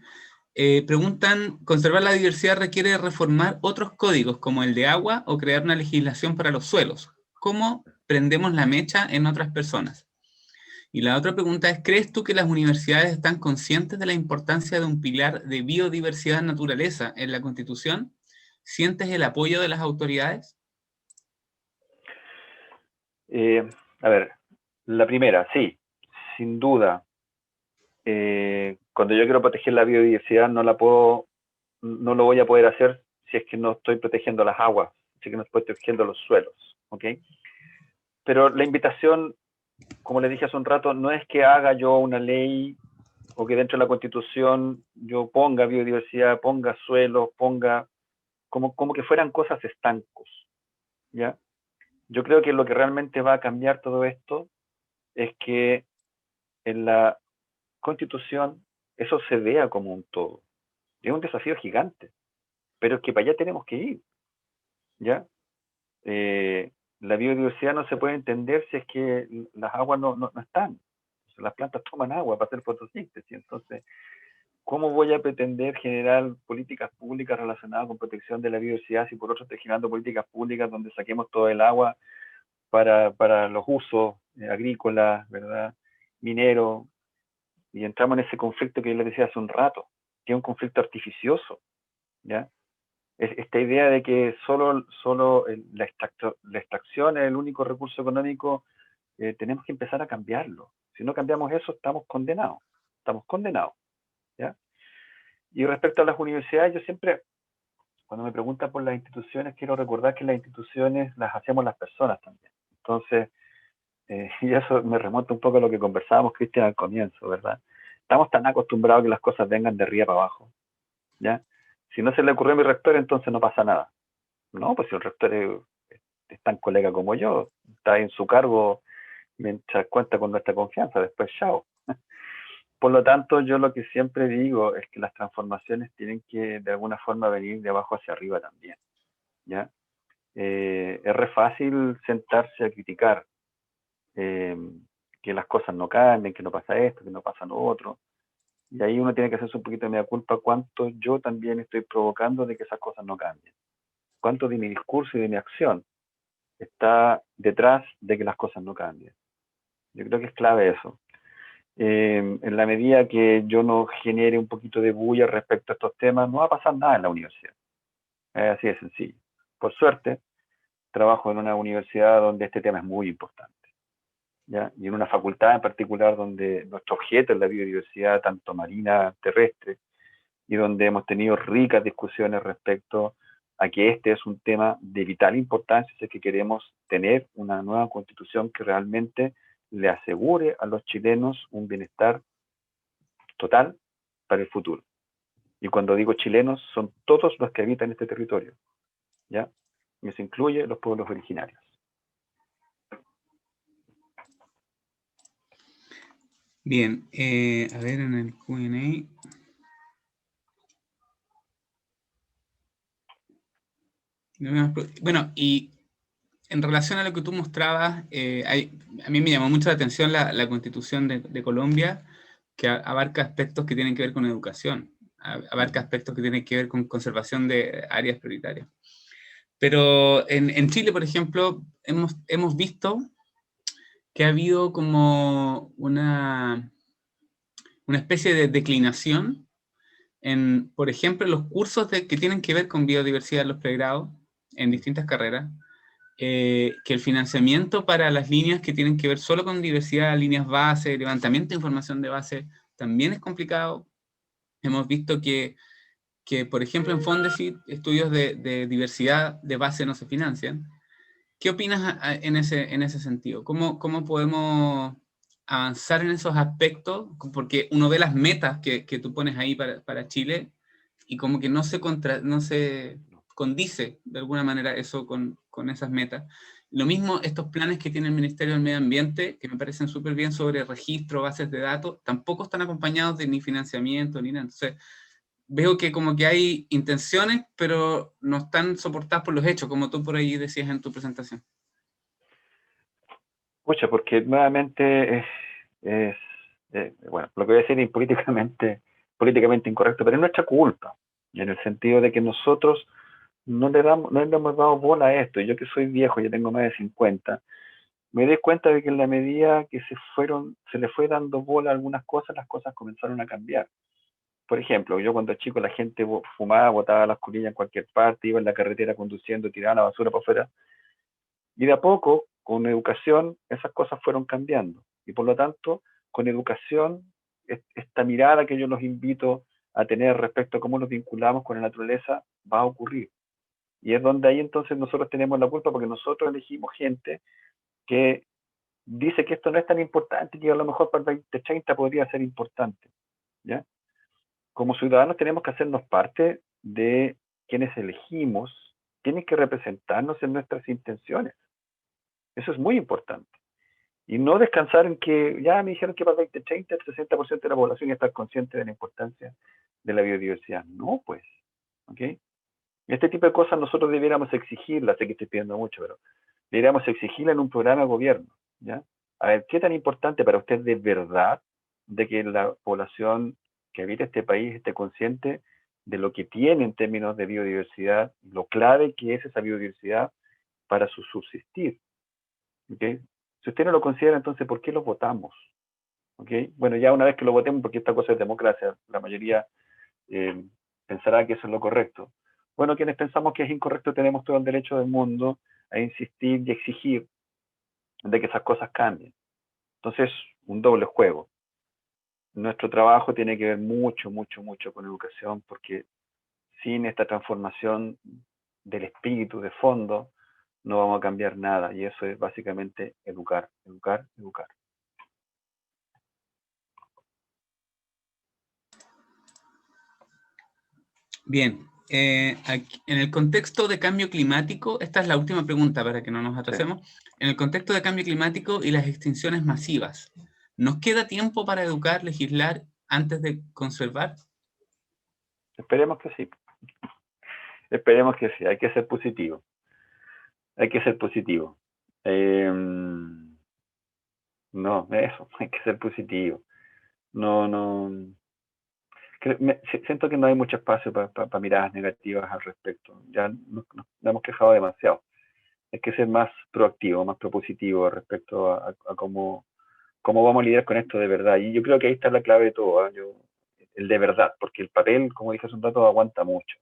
Preguntan, ¿conservar la diversidad requiere reformar otros códigos como el de agua o crear una legislación para los suelos? ¿Cómo prendemos la mecha en otras personas? Y la otra pregunta es, ¿crees tú que las universidades están conscientes de la importancia de un pilar de biodiversidad naturaleza en la Constitución? ¿Sientes el apoyo de las autoridades? Eh, a ver, la primera, sí, sin duda. Cuando yo quiero proteger la biodiversidad no lo voy a poder hacer si es que no estoy protegiendo las aguas, si es que no estoy protegiendo los suelos, ¿ok? Pero la invitación, como les dije hace un rato, no es que haga yo una ley o que dentro de la Constitución yo ponga biodiversidad, ponga suelos, ponga como que fueran cosas estancos, ¿ya? Yo creo que lo que realmente va a cambiar todo esto es que en la Constitución eso se vea como un todo. Es un desafío gigante, pero es que para allá tenemos que ir, ¿ya? La biodiversidad no se puede entender si es que las aguas no están. Las plantas toman agua para hacer fotosíntesis, entonces, ¿cómo voy a pretender generar políticas públicas relacionadas con protección de la biodiversidad si por otro estoy generando políticas públicas donde saquemos todo el agua para los usos agrícolas, ¿verdad? Mineros, y entramos en ese conflicto que yo les decía hace un rato, que es un conflicto artificioso, ¿ya? Esta idea de que solo la extracción es el único recurso económico, tenemos que empezar a cambiarlo. Si no cambiamos eso, estamos condenados, ¿ya? Y respecto a las universidades, yo siempre, cuando me preguntan por las instituciones, quiero recordar que las instituciones las hacemos las personas también. Entonces, y eso me remonta un poco a lo que conversábamos, Cristian, al comienzo, ¿verdad? Estamos tan acostumbrados a que las cosas vengan de arriba para abajo, ¿ya? Si no se le ocurrió a mi rector, entonces no pasa nada. No, pues si el rector es tan colega como yo, está en su cargo mientras cuenta con nuestra confianza, después chao. Por lo tanto, yo lo que siempre digo es que las transformaciones tienen que de alguna forma venir de abajo hacia arriba también, ¿ya? Es re fácil sentarse a criticar eh, que las cosas no cambien, que no pasa esto, que no pasa lo otro, y ahí uno tiene que hacerse un poquito de mea culpa cuánto yo también estoy provocando de que esas cosas no cambien, cuánto de mi discurso y de mi acción está detrás de que las cosas no cambien. Yo creo que es clave eso. En la medida que yo no genere un poquito de bulla respecto a estos temas, no va a pasar nada en la universidad. Es así de sencillo. Por suerte, trabajo en una universidad donde este tema es muy importante, ¿ya? Y en una facultad en particular donde nuestro objeto es la biodiversidad, tanto marina, terrestre, y donde hemos tenido ricas discusiones respecto a que este es un tema de vital importancia si es que queremos tener una nueva constitución que realmente le asegure a los chilenos un bienestar total para el futuro. Y cuando digo chilenos, son todos los que habitan este territorio, ¿ya? Y eso incluye los pueblos originarios. Bien, a ver en el Q&A. Bueno, y en relación a lo que tú mostrabas, a mí me llamó mucho la atención la Constitución de Colombia, que abarca aspectos que tienen que ver con educación, abarca aspectos que tienen que ver con conservación de áreas prioritarias. Pero en Chile, por ejemplo, hemos visto que ha habido como una especie de declinación en, por ejemplo, los cursos que tienen que ver con biodiversidad en los pregrados, en distintas carreras, que el financiamiento para las líneas que tienen que ver solo con diversidad, líneas base, levantamiento de información de base, también es complicado. Hemos visto por ejemplo, en Fondesit, estudios de diversidad de base no se financian. ¿Qué opinas en ese sentido? ¿Cómo podemos avanzar en esos aspectos? Porque uno ve las metas que tú pones ahí para Chile y como que no se condice de alguna manera eso con esas metas. Lo mismo estos planes que tiene el Ministerio del Medio Ambiente, que me parecen súper bien sobre registro, bases de datos, tampoco están acompañados de ni financiamiento ni nada. Entonces, veo que como que hay intenciones, pero no están soportadas por los hechos, como tú por ahí decías en tu presentación. Pucha, porque nuevamente bueno, lo que voy a decir es políticamente incorrecto, pero es nuestra culpa, en el sentido de que nosotros no le hemos dado bola a esto. Yo que soy viejo, yo tengo más de 50, me di cuenta de que en la medida que se le fue dando bola a algunas cosas, las cosas comenzaron a cambiar. Por ejemplo, yo cuando chico la gente fumaba, botaba las colillas en cualquier parte, iba en la carretera conduciendo, tiraba la basura para afuera. Y de a poco, con educación, esas cosas fueron cambiando. Y por lo tanto, con educación, esta mirada que yo los invito a tener respecto a cómo nos vinculamos con la naturaleza va a ocurrir. Y es donde ahí entonces nosotros tenemos la culpa porque nosotros elegimos gente que dice que esto no es tan importante, que a lo mejor para el 2030 podría ser importante, ¿ya? Como ciudadanos tenemos que hacernos parte de quienes elegimos, tienen que representarnos en nuestras intenciones. Eso es muy importante. Y no descansar en que ya me dijeron que para el 2030 el 60% de la población ya está consciente de la importancia de la biodiversidad. No, pues. ¿Ok? Este tipo de cosas nosotros debiéramos exigirlas, sé que estoy pidiendo mucho, pero deberíamos exigirla en un programa de gobierno, ¿ya? A ver, ¿qué tan importante para usted de verdad de que la población que habita este país esté consciente de lo que tiene en términos de biodiversidad, lo clave que es esa biodiversidad para su subsistir? ¿Okay? Si usted no lo considera, entonces, ¿por qué lo votamos? ¿Okay? Bueno, ya una vez que lo votemos, porque esta cosa es democracia, la mayoría eh, pensará que eso es lo correcto. Bueno, quienes pensamos que es incorrecto tenemos todo el derecho del mundo a insistir y exigir de que esas cosas cambien. Entonces, un doble juego. Nuestro trabajo tiene que ver mucho, mucho, mucho con educación, porque sin esta transformación del espíritu de fondo, no vamos a cambiar nada. Y eso es básicamente educar, educar, educar. Bien, en el contexto de cambio climático, esta es la última pregunta para que no nos atrasemos. Sí. En el contexto de cambio climático y las extinciones masivas, ¿nos queda tiempo para educar, legislar antes de conservar? Esperemos que sí. Esperemos que sí. Hay que ser positivo. Hay que ser positivo. No, eso, hay que ser positivo. No. Siento que no hay mucho espacio para miradas negativas al respecto. Ya nos hemos quejado demasiado. hay que ser más proactivo, más propositivo respecto a cómo vamos a lidiar con esto de verdad. Y yo creo que ahí está la clave de todo, ¿eh? El de verdad, porque el papel, como dije hace un rato, aguanta mucho.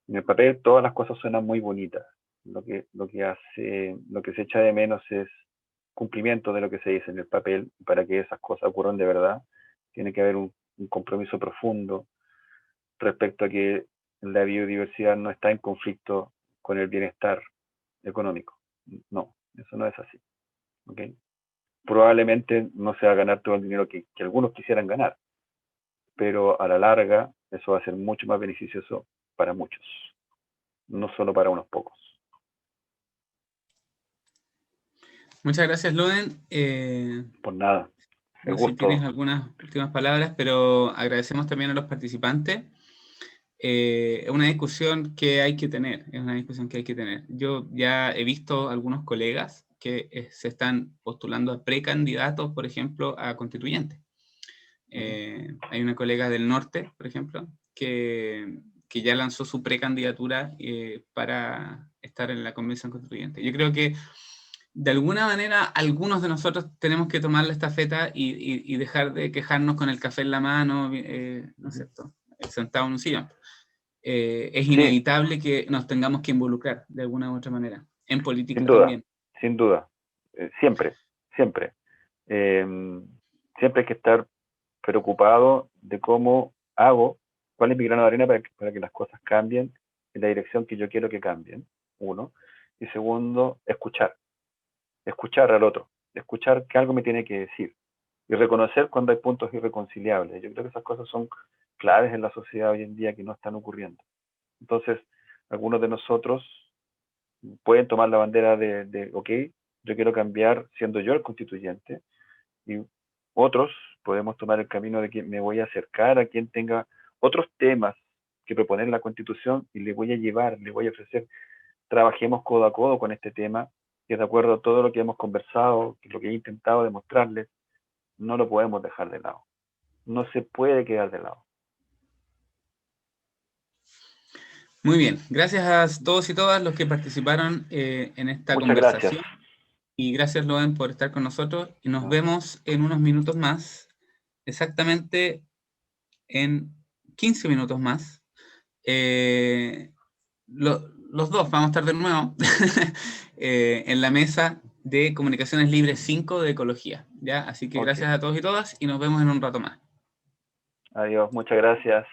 En el papel todas las cosas suenan muy bonitas. Lo que se echa de menos es cumplimiento de lo que se dice en el papel. Para que esas cosas ocurran de verdad, tiene que haber un compromiso profundo respecto a que la biodiversidad no está en conflicto con el bienestar económico. No, eso no es así. ¿Okay? Probablemente no se va a ganar todo el dinero que algunos quisieran ganar, pero a la larga eso va a ser mucho más beneficioso para muchos, no solo para unos pocos. Muchas gracias, Loden. Por nada, el No sé si tienes gusto. algunas últimas palabras, pero agradecemos también a los participantes. Es una discusión que hay que tener, es una discusión que hay que tener. Yo ya he visto algunos colegas que se están postulando a precandidatos, por ejemplo, a constituyentes. Hay una colega del norte, por ejemplo, que ya lanzó su precandidatura para estar en la convención constituyente. Yo creo que de alguna manera algunos de nosotros tenemos que tomar la estafeta y dejar de quejarnos con el café en la mano, ¿no es cierto? Sentado en un sillón. Es Sí, inevitable que nos tengamos que involucrar de alguna u otra manera, en política sin duda, también. sin duda. Siempre, siempre. Eh, Siempre hay que estar preocupado de cómo hago, cuál es mi grano de arena para que las cosas cambien en la dirección que yo quiero que cambien, uno. Y segundo, escuchar al otro, escuchar que algo me tiene que decir y reconocer cuando hay puntos irreconciliables. Yo creo que esas cosas son claves en la sociedad hoy en día que no están ocurriendo. Entonces, algunos de nosotros pueden tomar la bandera ok, yo quiero cambiar siendo yo el constituyente, y otros podemos tomar el camino de que me voy a acercar a quien tenga otros temas que proponer en la Constitución y le voy a llevar, le voy a ofrecer, trabajemos codo a codo con este tema, que de acuerdo a todo lo que hemos conversado, lo que he intentado demostrarles, no lo podemos dejar de lado. No se puede quedar de lado. Muy bien, gracias a todos y todas los que participaron en esta Muchas gracias. conversación y gracias, Loen, por estar con nosotros y nos vemos en unos minutos más, exactamente en 15 minutos más. Los dos vamos a estar de nuevo en la mesa de Comunicaciones Libres 5 de Ecología, ¿ya? Así que Ok. gracias a todos y todas y nos vemos en un rato más. Adiós, muchas gracias.